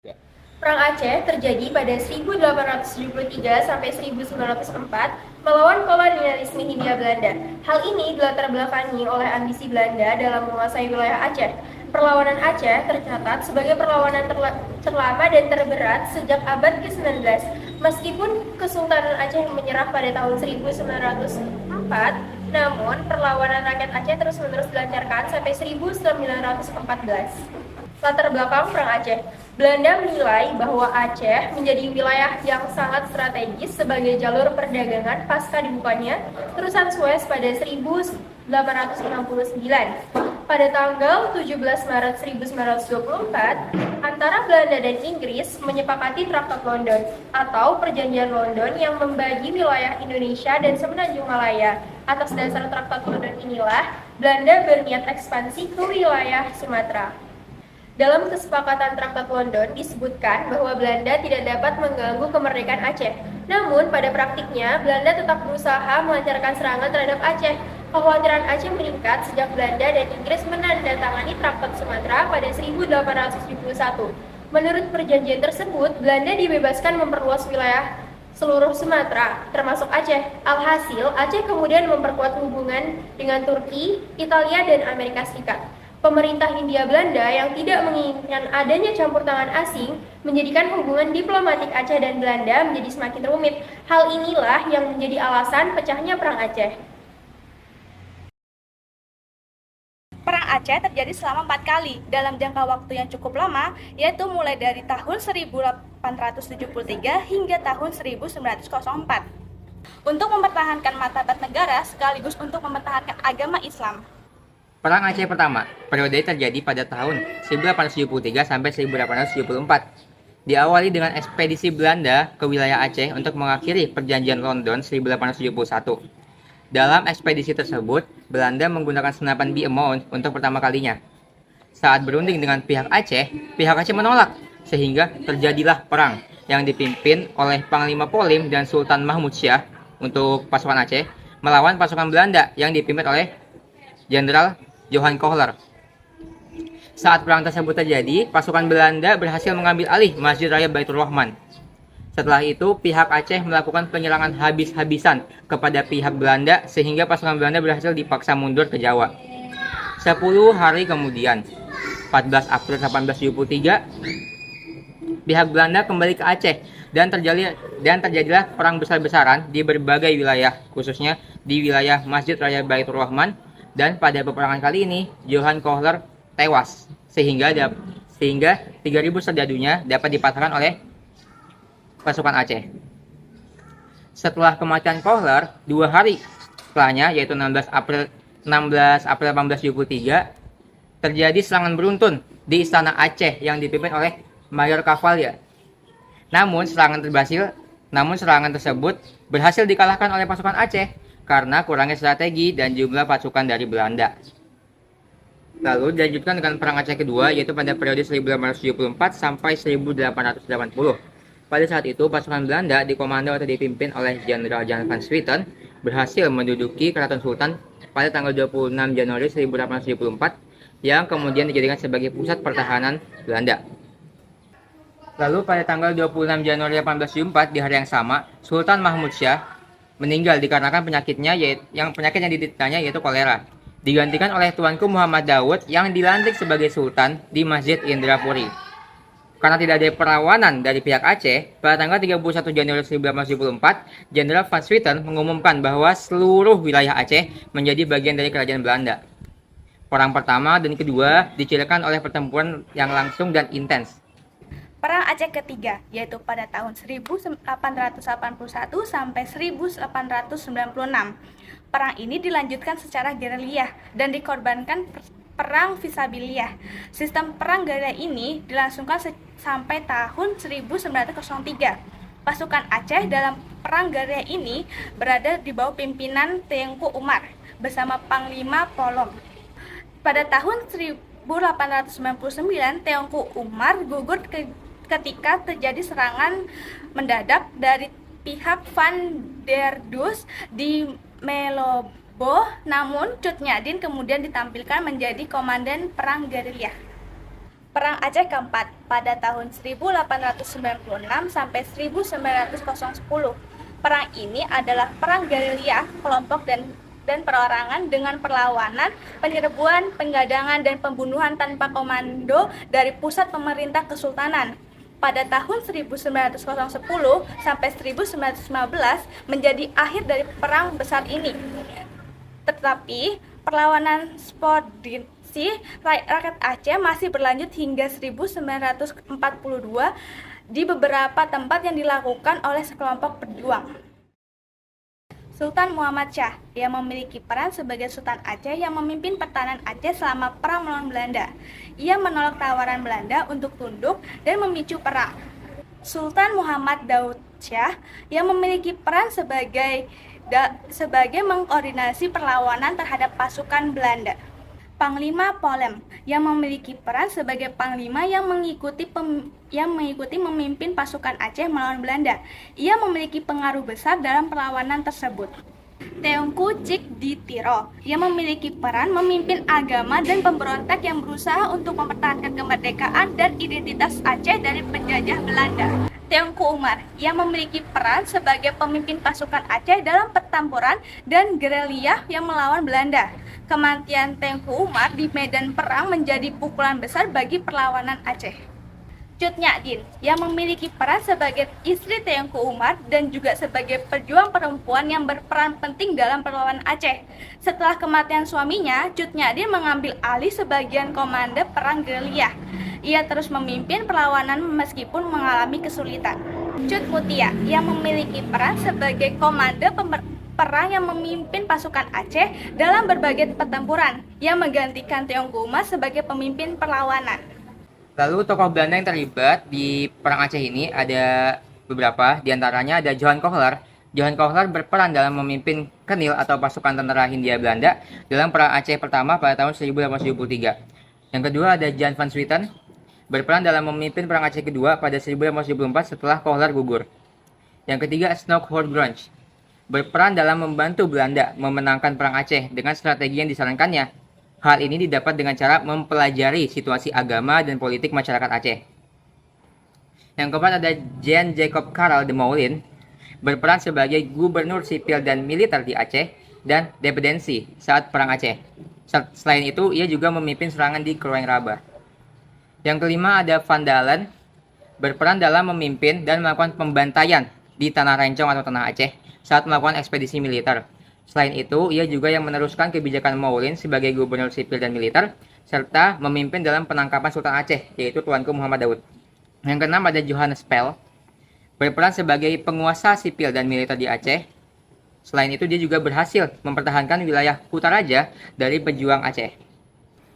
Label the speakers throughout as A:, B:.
A: Ya.
B: Perang Aceh terjadi pada 1873 sampai 1904 melawan kolonialisme Hindia Belanda. Hal ini dilatar belakangi oleh ambisi Belanda dalam menguasai wilayah Aceh. Perlawanan Aceh tercatat sebagai perlawanan terlama dan terberat sejak abad ke-19. Meskipun Kesultanan Aceh menyerah pada tahun 1904, namun perlawanan rakyat Aceh terus-menerus dilancarkan sampai 1914. Latar belakang Perang Aceh. Belanda menilai bahwa Aceh menjadi wilayah yang sangat strategis sebagai jalur perdagangan pasca dibukanya Terusan Suez pada 1869. Pada tanggal 17 Maret 1924, antara Belanda dan Inggris menyepakati Traktat London atau Perjanjian London yang membagi wilayah Indonesia dan Semenanjung Malaya. Atas dasar Traktat London inilah, Belanda berniat ekspansi ke wilayah Sumatera. Dalam kesepakatan Traktat London disebutkan bahwa Belanda tidak dapat mengganggu kemerdekaan Aceh. Namun, pada praktiknya, Belanda tetap berusaha melancarkan serangan terhadap Aceh. Kekhawatiran Aceh meningkat sejak Belanda dan Inggris menandatangani Traktat Sumatera pada 1871. Menurut perjanjian tersebut, Belanda dibebaskan memperluas wilayah seluruh Sumatera, termasuk Aceh. Alhasil, Aceh kemudian memperkuat hubungan dengan Turki, Italia, dan Amerika Serikat. Pemerintah Hindia Belanda yang tidak menginginkan adanya campur tangan asing menjadikan hubungan diplomatik Aceh dan Belanda menjadi semakin rumit. Hal inilah yang menjadi alasan pecahnya Perang Aceh.
C: Perang Aceh terjadi selama 4 kali dalam jangka waktu yang cukup lama, yaitu mulai dari tahun 1873 hingga tahun 1904. Untuk mempertahankan martabat negara sekaligus untuk mempertahankan agama Islam.
A: Perang Aceh pertama, periode terjadi pada tahun 1873 sampai 1874. Diawali dengan ekspedisi Belanda ke wilayah Aceh untuk mengakhiri Perjanjian London 1871. Dalam ekspedisi tersebut, Belanda menggunakan senapan Bie-Mount untuk pertama kalinya. Saat berunding dengan pihak Aceh menolak, sehingga terjadilah perang yang dipimpin oleh Panglima Polim dan Sultan Mahmud Syah untuk pasukan Aceh melawan pasukan Belanda yang dipimpin oleh Jenderal Johan Kohler. Saat perang tersebut terjadi, pasukan Belanda berhasil mengambil alih Masjid Raya Baitur Rahman. Setelah itu, pihak Aceh melakukan penyerangan habis-habisan kepada pihak Belanda sehingga pasukan Belanda berhasil dipaksa mundur ke Jawa. 10 hari kemudian, 14 April 1873, pihak Belanda kembali ke Aceh dan terjadilah perang besar-besaran di berbagai wilayah, khususnya di wilayah Masjid Raya Baitur Rahman. Dan pada peperangan kali ini, Johan Kohler tewas, sehingga 3.000 serdadunya dapat dipatahkan oleh pasukan Aceh. Setelah kematian Kohler, 2 hari setelahnya, yaitu 16 April 1873, terjadi serangan beruntun di Istana Aceh yang dipimpin oleh Mayor Cavalier. Namun serangan tersebut berhasil dikalahkan oleh pasukan Aceh karena kurangnya strategi dan jumlah pasukan dari Belanda. Lalu dilanjutkan dengan Perang Aceh kedua, yaitu pada periode 1874 sampai 1880. Pada saat itu, pasukan Belanda dikomando atau dipimpin oleh Jenderal Jan van Swieten berhasil menduduki Keraton Sultan pada tanggal 26 Januari 1874 yang kemudian dijadikan sebagai pusat pertahanan Belanda. Lalu pada tanggal 26 Januari 1874 di hari yang sama, Sultan Mahmud Syah meninggal dikarenakan penyakit yang dideritanya yaitu kolera. Digantikan oleh Tuanku Muhammad Daud yang dilantik sebagai sultan di Masjid Indrapuri. Karena tidak ada perlawanan dari pihak Aceh, pada tanggal 31 Januari 1874, Jenderal van Swieten mengumumkan bahwa seluruh wilayah Aceh menjadi bagian dari kerajaan Belanda. Perang pertama dan kedua dicirikan oleh pertempuran yang langsung dan intens.
C: Perang Aceh ketiga, yaitu pada tahun 1881 sampai 1896. Perang ini dilanjutkan secara gerilya dan dikorbankan perang visabilillah. Sistem perang gerilya ini dilangsungkan sampai tahun 1903. Pasukan Aceh dalam perang gerilya ini berada di bawah pimpinan Tengku Umar bersama Panglima Polom. Pada tahun 1899, Tengku Umar gugur ketika terjadi serangan mendadak dari pihak Van der Does di Melobo, namun Cut Nyadin kemudian ditampilkan menjadi komandan perang gerilya. Perang Aceh keempat pada tahun 1896 sampai 1910. Perang ini adalah perang gerilya, kelompok dan perorangan dengan perlawanan, penyerbuan, penggadangan, dan pembunuhan tanpa komando dari pusat pemerintah kesultanan. Pada tahun 1910 sampai 1915 menjadi akhir dari perang besar ini. Tetapi perlawanan sportsi rakyat Aceh masih berlanjut hingga 1942 di beberapa tempat yang dilakukan oleh sekelompok pejuang. Sultan Muhammad Shah yang memiliki peran sebagai Sultan Aceh yang memimpin pertahanan Aceh selama perang melawan Belanda. Ia menolak tawaran Belanda untuk tunduk dan memicu perang. Sultan Muhammad Daud Shah yang memiliki peran sebagai mengkoordinasi perlawanan terhadap pasukan Belanda. Panglima Polem yang memiliki peran sebagai panglima yang mengikuti memimpin pasukan Aceh melawan Belanda. Ia memiliki pengaruh besar dalam perlawanan tersebut. Teungku Cik di Tiro yang memiliki peran memimpin agama dan pemberontak yang berusaha untuk mempertahankan kemerdekaan dan identitas Aceh dari penjajah Belanda. Teungku Umar yang memiliki peran sebagai pemimpin pasukan Aceh dalam pertempuran dan gerilya yang melawan Belanda. Kematian Teungku Umar di medan perang menjadi pukulan besar bagi perlawanan Aceh. Cut Nyak yang memiliki peran sebagai istri Teungku Umar dan juga sebagai pejuang perempuan yang berperan penting dalam perlawanan Aceh. Setelah kematian suaminya, Cut Nyak mengambil alih sebagian komando perang gerilya. Ia terus memimpin perlawanan meskipun mengalami kesulitan. Cut Mutia yang memiliki peran sebagai komando perang yang memimpin pasukan Aceh dalam berbagai pertempuran, yang menggantikan Teungku Umar sebagai pemimpin perlawanan.
A: Lalu tokoh Belanda yang terlibat di perang Aceh ini ada beberapa, diantaranya ada Johan Kohler. Johan Kohler berperan dalam memimpin Kenil atau pasukan tentara Hindia Belanda dalam perang Aceh pertama pada tahun 1873. Yang kedua ada Jan van Swieten, berperan dalam memimpin perang Aceh kedua pada 1874 setelah Kohler gugur. Yang ketiga Snoek Hoornbrugge, berperan dalam membantu Belanda memenangkan perang Aceh dengan strategi yang disarankannya. Hal ini didapat dengan cara mempelajari situasi agama dan politik masyarakat Aceh. Yang keempat ada Jan Jacob Karel de Moulin, berperan sebagai gubernur sipil dan militer di Aceh dan dependensi saat perang Aceh. Selain itu, ia juga memimpin serangan di Kroeng Raba. Yang kelima ada Van Dalen, berperan dalam memimpin dan melakukan pembantaian di Tanah Rencong atau Tanah Aceh saat melakukan ekspedisi militer. Selain itu, ia juga yang meneruskan kebijakan Moulin sebagai gubernur sipil dan militer, serta memimpin dalam penangkapan Sultan Aceh, yaitu Tuanku Muhammad Daud. Yang keenam ada Johannes Pel, berperan sebagai penguasa sipil dan militer di Aceh. Selain itu, dia juga berhasil mempertahankan wilayah Kutaraja dari pejuang Aceh.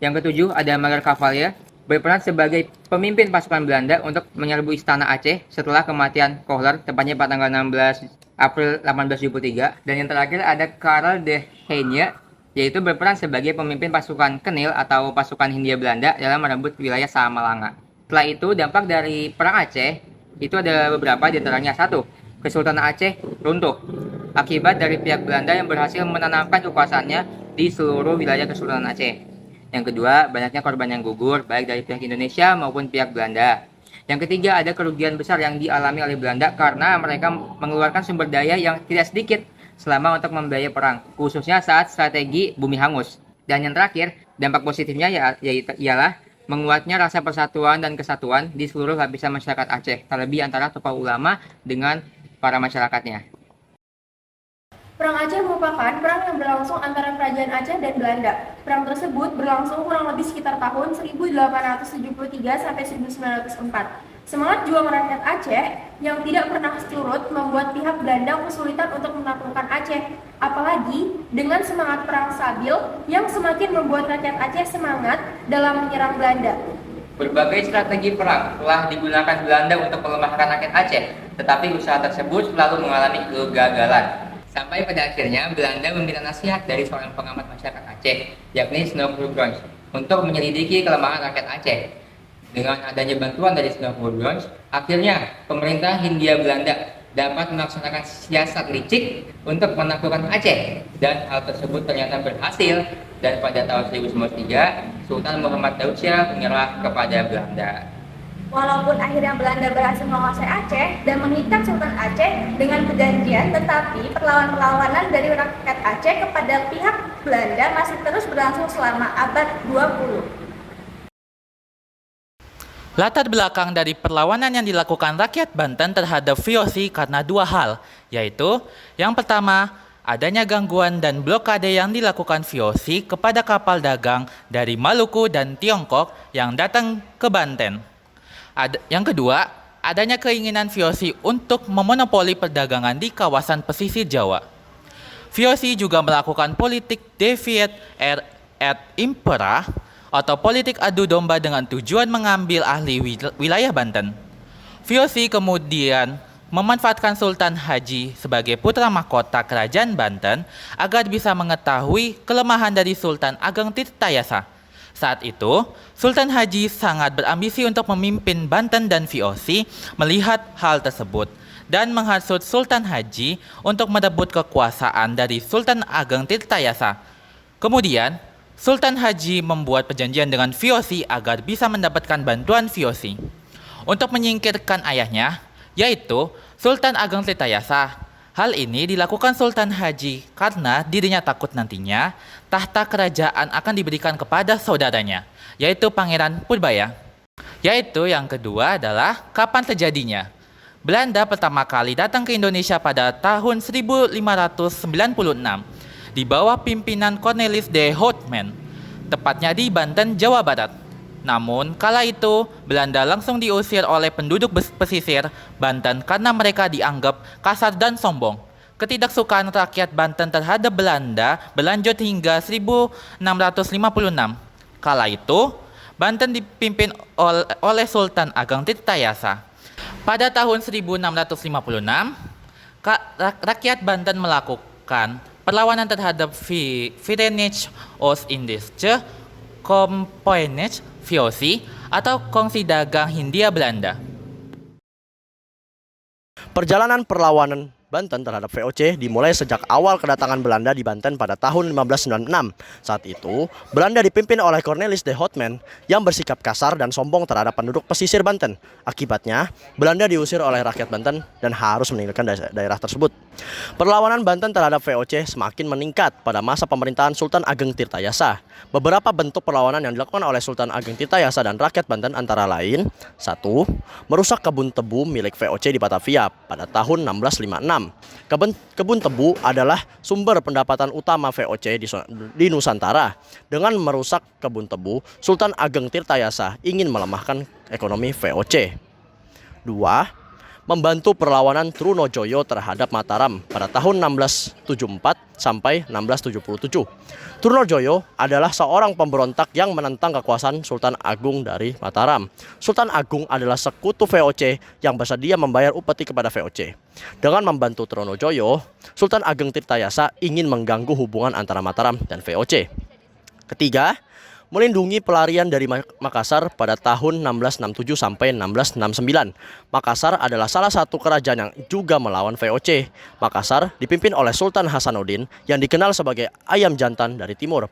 A: Yang ketujuh ada Mager Cavalier, berperan sebagai pemimpin pasukan Belanda untuk menyerbu istana Aceh setelah kematian Kohler, tepatnya pada tanggal 16 April 1873. Dan yang terakhir ada Karel de Heyne, yaitu berperan sebagai pemimpin pasukan Kenil atau pasukan Hindia Belanda dalam merebut wilayah Samalanga. Setelah itu, dampak dari perang Aceh itu ada beberapa, diantaranya satu, Kesultanan Aceh runtuh akibat dari pihak Belanda yang berhasil menanamkan kekuasaannya di seluruh wilayah Kesultanan Aceh. Yang kedua, banyaknya korban yang gugur baik dari pihak Indonesia maupun pihak Belanda. Yang ketiga, ada kerugian besar yang dialami oleh Belanda karena mereka mengeluarkan sumber daya yang tidak sedikit selama untuk membiayai perang, khususnya saat strategi bumi hangus. Dan yang terakhir, dampak positifnya ialah menguatnya rasa persatuan dan kesatuan di seluruh lapisan masyarakat Aceh, terlebih antara tokoh ulama dengan para masyarakatnya.
B: Perang Aceh merupakan perang yang berlangsung antara Kerajaan Aceh dan Belanda. Perang tersebut berlangsung kurang lebih sekitar tahun 1873 sampai 1904. Semangat juang rakyat Aceh yang tidak pernah surut membuat pihak Belanda kesulitan untuk menaklukkan Aceh. Apalagi dengan semangat perang stabil yang semakin membuat rakyat Aceh semangat dalam menyerang Belanda.
A: Berbagai strategi perang telah digunakan Belanda untuk melemahkan rakyat Aceh, tetapi usaha tersebut selalu mengalami kegagalan. Sampai pada akhirnya Belanda meminta nasihat dari seorang pengamat masyarakat Aceh, yakni Snoek Hoornbrugge, untuk menyelidiki kelemahan rakyat Aceh. Dengan adanya bantuan dari Snoek Hoornbrugge, akhirnya pemerintah Hindia Belanda dapat melaksanakan siasat licik untuk menaklukkan Aceh, dan hal tersebut ternyata berhasil Dan pada tahun 1903, Sultan Muhammad Daud Shah menyerah kepada Belanda.
C: Walaupun akhirnya Belanda berhasil menguasai Aceh dan mengikat Sultan Aceh dengan perjanjian, tetapi perlawanan dari rakyat Aceh kepada pihak Belanda masih terus berlangsung selama abad 20.
D: Latar belakang dari perlawanan yang dilakukan rakyat Banten terhadap VOC karena dua hal, yaitu yang pertama, adanya gangguan dan blokade yang dilakukan VOC kepada kapal dagang dari Maluku dan Tiongkok yang datang ke Banten. Yang kedua, adanya keinginan VOC untuk memonopoli perdagangan di kawasan pesisir Jawa. VOC juga melakukan politik divide et impera atau politik adu domba dengan tujuan mengambil ahli wilayah Banten. VOC kemudian memanfaatkan Sultan Haji sebagai putra mahkota kerajaan Banten agar bisa mengetahui kelemahan dari Sultan Ageng Tirtayasa. Saat itu, Sultan Haji sangat berambisi untuk memimpin Banten dan VOC melihat hal tersebut dan menghasut Sultan Haji untuk merebut kekuasaan dari Sultan Ageng Tirtayasa. Kemudian, Sultan Haji membuat perjanjian dengan VOC agar bisa mendapatkan bantuan VOC untuk menyingkirkan ayahnya, yaitu Sultan Ageng Tirtayasa. Hal ini dilakukan Sultan Haji karena dirinya takut nantinya tahta kerajaan akan diberikan kepada saudaranya, yaitu Pangeran Purbaya. Yaitu yang kedua adalah kapan terjadinya. Belanda pertama kali datang ke Indonesia pada tahun 1596 di bawah pimpinan Cornelis de Houtman, tepatnya di Banten, Jawa Barat. Namun, kala itu, Belanda langsung diusir oleh penduduk pesisir Banten karena mereka dianggap kasar dan sombong. Ketidaksukaan rakyat Banten terhadap Belanda berlanjut hingga 1656. Kala itu, Banten dipimpin oleh Sultan Ageng Tirtayasa. Pada tahun 1656, rakyat Banten melakukan perlawanan terhadap Verenigde Oost-Indische Compagnie VOC atau Kongsi Dagang Hindia Belanda.
E: Perjalanan perlawanan Banten terhadap VOC dimulai sejak awal kedatangan Belanda di Banten pada tahun 1596. Saat itu, Belanda dipimpin oleh Cornelis de Houtman yang bersikap kasar dan sombong terhadap penduduk pesisir Banten. Akibatnya, Belanda diusir oleh rakyat Banten dan harus meninggalkan daerah tersebut. Perlawanan Banten terhadap VOC semakin meningkat pada masa pemerintahan Sultan Ageng Tirtayasa. Beberapa bentuk perlawanan yang dilakukan oleh Sultan Ageng Tirtayasa dan rakyat Banten antara lain: 1. Merusak kebun tebu milik VOC di Batavia pada tahun 1656. Kebun tebu adalah sumber pendapatan utama VOC di Nusantara. Dengan merusak kebun tebu, Sultan Ageng Tirtayasa ingin melemahkan ekonomi VOC. 2. Membantu perlawanan Trunojoyo terhadap Mataram pada tahun 1674 sampai 1677. Trunojoyo adalah seorang pemberontak yang menentang kekuasaan Sultan Agung dari Mataram. Sultan Agung adalah sekutu VOC yang bersedia membayar upeti kepada VOC. Dengan membantu Trunojoyo, Sultan Ageng Tirtayasa ingin mengganggu hubungan antara Mataram dan VOC. Ketiga, melindungi pelarian dari Makassar pada tahun 1667 sampai 1669. Makassar adalah salah satu kerajaan yang juga melawan VOC. Makassar dipimpin oleh Sultan Hasanuddin yang dikenal sebagai ayam jantan dari timur.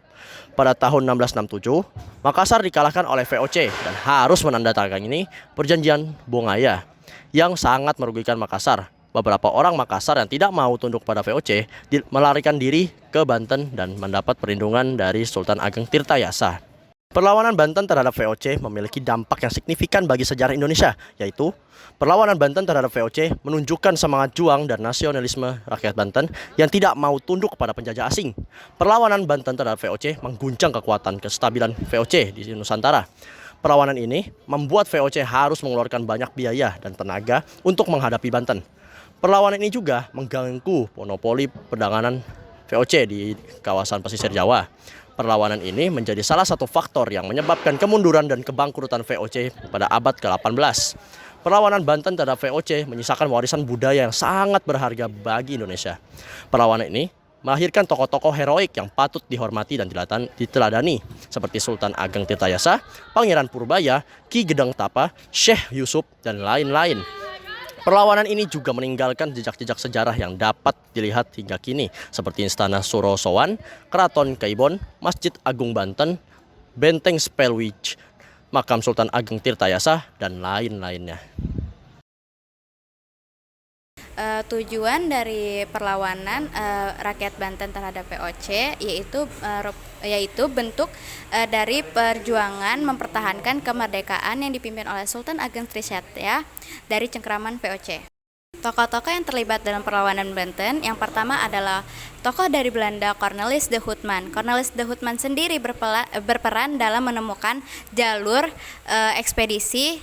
E: Pada tahun 1667, Makassar dikalahkan oleh VOC dan harus menandatangani perjanjian Bongaya yang sangat merugikan Makassar. Beberapa orang Makassar yang tidak mau tunduk pada VOC melarikan diri ke Banten dan mendapat perlindungan dari Sultan Ageng Tirtayasa. Perlawanan Banten terhadap VOC memiliki dampak yang signifikan bagi sejarah Indonesia, yaitu perlawanan Banten terhadap VOC menunjukkan semangat juang dan nasionalisme rakyat Banten yang tidak mau tunduk kepada penjajah asing. Perlawanan Banten terhadap VOC mengguncang kekuatan kestabilan VOC di Nusantara. Perlawanan ini membuat VOC harus mengeluarkan banyak biaya dan tenaga untuk menghadapi Banten. Perlawanan ini juga mengganggu monopoli perdagangan VOC di kawasan pesisir Jawa. Perlawanan ini menjadi salah satu faktor yang menyebabkan kemunduran dan kebangkrutan VOC pada abad ke-18. Perlawanan Banten terhadap VOC menyisakan warisan budaya yang sangat berharga bagi Indonesia. Perlawanan ini melahirkan tokoh-tokoh heroik yang patut dihormati dan diteladani, seperti Sultan Ageng Tirtayasa, Pangeran Purbaya, Ki Gedeng Tapa, Syekh Yusuf, dan lain-lain. Perlawanan ini juga meninggalkan jejak-jejak sejarah yang dapat dilihat hingga kini, seperti Istana Surosowan, Keraton Kaibon, Masjid Agung Banten, Benteng Spelwich, Makam Sultan Ageng Tirtayasa, dan lain-lainnya.
F: Tujuan dari perlawanan rakyat Banten terhadap VOC yaitu bentuk dari perjuangan mempertahankan kemerdekaan yang dipimpin oleh Sultan Ageng Trisatya dari cengkraman VOC. Tokoh-tokoh yang terlibat dalam perlawanan Banten yang pertama adalah tokoh dari Belanda Cornelis de Houtman. Cornelis de Houtman sendiri berperan dalam menemukan jalur ekspedisi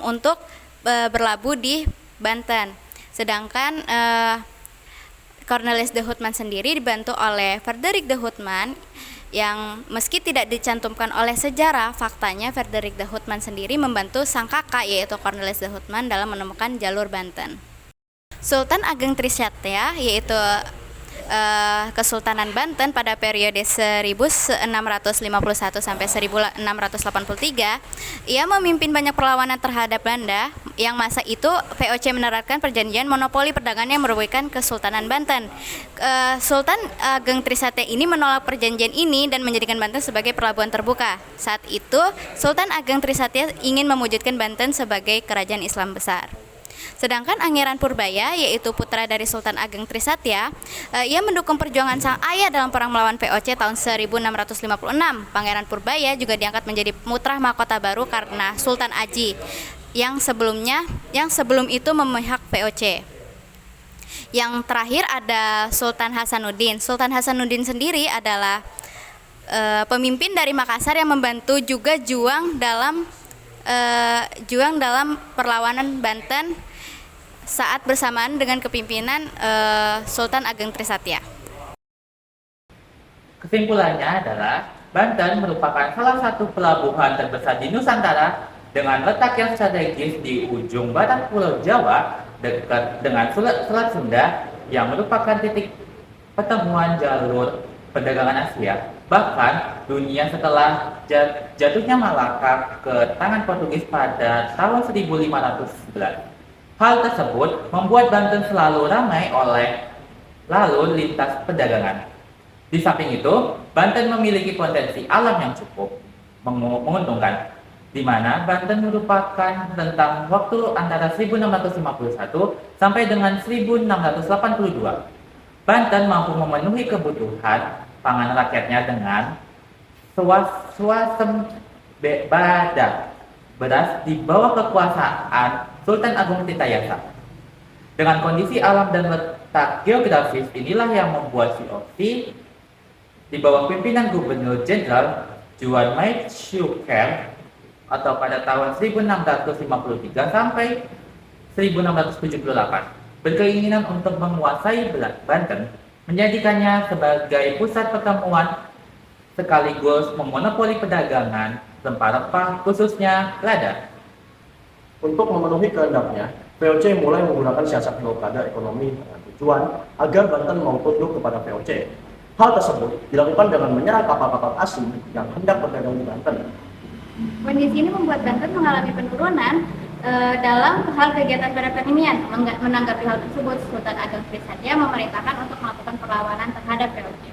F: untuk berlabuh di Banten. Sedangkan Cornelis de Houtman sendiri dibantu oleh Frederik de Houtman yang meski tidak dicantumkan oleh sejarah, faktanya Frederik de Houtman sendiri membantu sang kakak yaitu Cornelis de Houtman dalam menemukan jalur Banten. Sultan Ageng Trisatya yaitu Kesultanan Banten pada periode 1651 sampai 1683, ia memimpin banyak perlawanan terhadap Belanda yang masa itu VOC menerapkan perjanjian monopoli perdagangan yang merugikan Kesultanan Banten. Sultan Ageng Trisatya ini menolak perjanjian ini dan menjadikan Banten sebagai pelabuhan terbuka. Saat itu, Sultan Ageng Trisatya ingin mewujudkan Banten sebagai kerajaan Islam besar. Sedangkan Pangeran Purbaya, yaitu putra dari Sultan Ageng Trisatya, ia mendukung perjuangan sang ayah dalam perang melawan VOC tahun 1656. Pangeran Purbaya juga diangkat menjadi putra mahkota baru karena Sultan Aji yang sebelum itu memihak VOC. Yang terakhir ada Sultan Hasanuddin. Sultan Hasanuddin sendiri adalah pemimpin dari Makassar yang membantu juga juang dalam perlawanan Banten saat bersamaan dengan kepimpinan Sultan Ageng Trisatya.
D: Kesimpulannya adalah Banten merupakan salah satu pelabuhan terbesar di Nusantara dengan letak yang strategis di ujung barat Pulau Jawa dekat dengan Selat Sunda yang merupakan titik pertemuan jalur perdagangan Asia. Bahkan dunia setelah jatuhnya Malaka ke tangan Portugis pada tahun 1511. Hal tersebut membuat Banten selalu ramai oleh lalu lintas perdagangan. Di samping itu, Banten memiliki potensi alam yang cukup menguntungkan, di mana Banten merupakan rentang waktu antara 1651 sampai dengan 1682. Banten mampu memenuhi kebutuhan pangan rakyatnya dengan swasembada beras di bawah kekuasaan Sultan Agung Tirtayasa. Dengan kondisi alam dan letak geografis inilah yang membuat VOC di bawah pimpinan Gubernur Jenderal Juan Maetsuyker atau pada tahun 1653 sampai 1678 berkeinginan untuk menguasai Banten, menjadikannya sebagai pusat pertemuan sekaligus memonopoli perdagangan rempah-rempah khususnya lada.
E: Untuk memenuhi kehendaknya, VOC mulai menggunakan siasat blokade ekonomi dengan tujuan agar Banten mau tunduk kepada VOC. Hal tersebut dilakukan dengan menyerang kapal-kapal asing yang hendak berdagang di Banten.
G: Kondisi ini membuat Banten mengalami penurunan dalam hal kegiatan perekonomian. Menanggapi hal tersebut, Sultan Ageng Trisatya memerintahkan untuk melakukan perlawanan terhadap VOC.